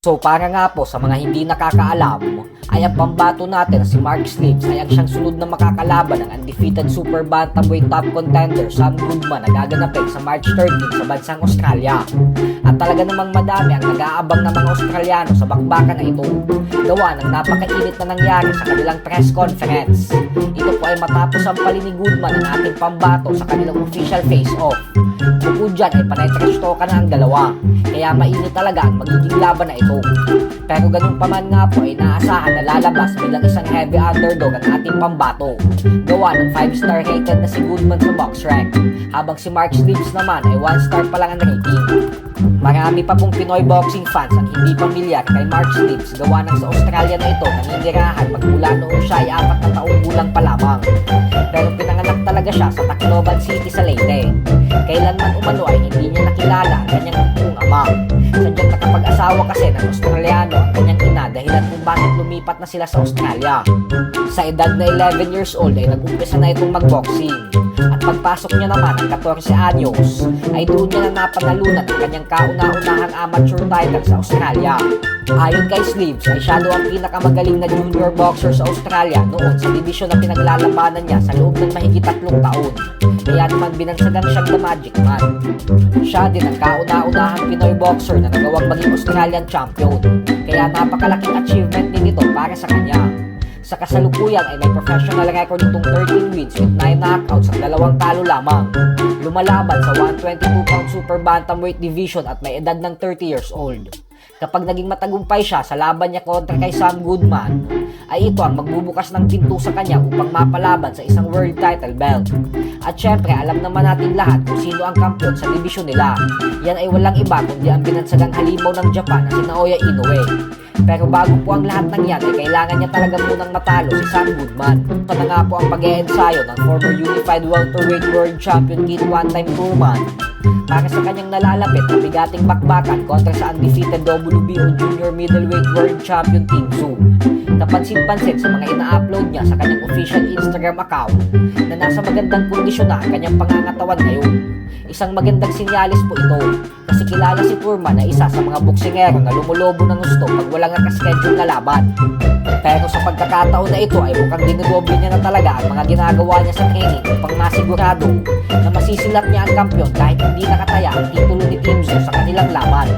So para nga po sa mga hindi nakakaalam, ay ang pambato natin na si Mark Sleeves ay ang siyang sunod na makakalaban ng undefeated super bantamweight top contender Sam Goodman na gaganapin sa March 13 sa bansang Australia. At talaga namang madami ang nag-aabang ng mga Australiano sa bakbakan na ito, gawa ng napakainit na nangyari sa kanilang press conference. Ito po ay matapos ang pali ni Goodman ng ating pambato sa kanilang official face-off. Bukod dyan ay panay trash talk na ang dalawa, kaya mainit talaga ang magiging laban na ito. Pero ganun pa man nga po ay naasahan na lalabas bilang isang heavy underdog ang ating pambato, gawa ng 5-star rated na si Goodman sa BoxRec, habang si Mark Sleeves naman ay 1-star pa lang ang rating. Marami pa pong Pinoy boxing fans ang hindi pamilyar kay Mark Sleeves, gawa ng sa Australia na ito naninirahan magmula noong siya ay 4 na taong gulang pa lamang. Pero pinanganak talaga siya sa Tacloban City sa Leyte. Kailanman umano ay hindi niya nakilala ang kanyang totoong ama. Sadyang nakapag-asawa kasi ng Australiano ang kanyang ina dahilan kung bakit lumipat na sila sa Australia. Sa edad na 11 years old ay nag-umpisa na itong magboxing. At pagpasok niya naman ng 14 anyos, ay doon niya na napanalunan ang kanyang kauna-unahang amateur title sa Australia. Ayon kay Sleeves ay siya daw ang pinakamagaling na junior boxer sa Australia noon sa dibisyon na pinaglalabanan niya sa loob ng mahigit 3 taon. Kaya naman binansagan siyang The Magic Man. Siya din ang kauna-unahang Pinoy boxer na nagawang maging Australian champion. Kaya napakalaking achievement din ito para sa kanya. Sa kasalukuyan ay may professional record itong 13 wins with 9 knockouts at 2 talo lamang. Lumalaban sa 122-pound super bantamweight division at may edad ng 30 years old. Kapag naging matagumpay siya sa laban niya kontra kay Sam Goodman, ay ito ang magbubukas ng pinto sa kanya upang mapalaban sa isang world title belt. At syempre, alam naman natin lahat kung sino ang kampiyon sa dibisyon nila. Yan ay walang iba kundi ang binansagang halimaw ng Japan na si Naoya Inoue. Pero bago po ang lahat ng yan ay kailangan niya talaga munang matalo si Sam Goodman. Ito na nga po ang pag-e-ensayo ng former unified welterweight world champion Keith one-time Turman para sa kanyang nalalapit na bigating bakbakan kontra sa undefeated WBO junior middleweight world champion Tim Tszyu. Kapansin-pansin sa mga ina-upload niya sa kanyang official Instagram account na nasa magandang kondisyon na ang kanyang pangangatawan ngayon. Isang magandang sinyalis po ito kasi kilala si Turman na isa sa mga boksingero na lumulobo ng gusto pag walang nakaschedule na laban. Pero sa pagkakataon na ito ay mukhang dinodoble niya na talaga ang mga ginagawa niya sa training upang masigurado na masisilat niya ang kampiyon kahit hindi nakataya ang titulo ni Tim Tszyu sa kanilang laban.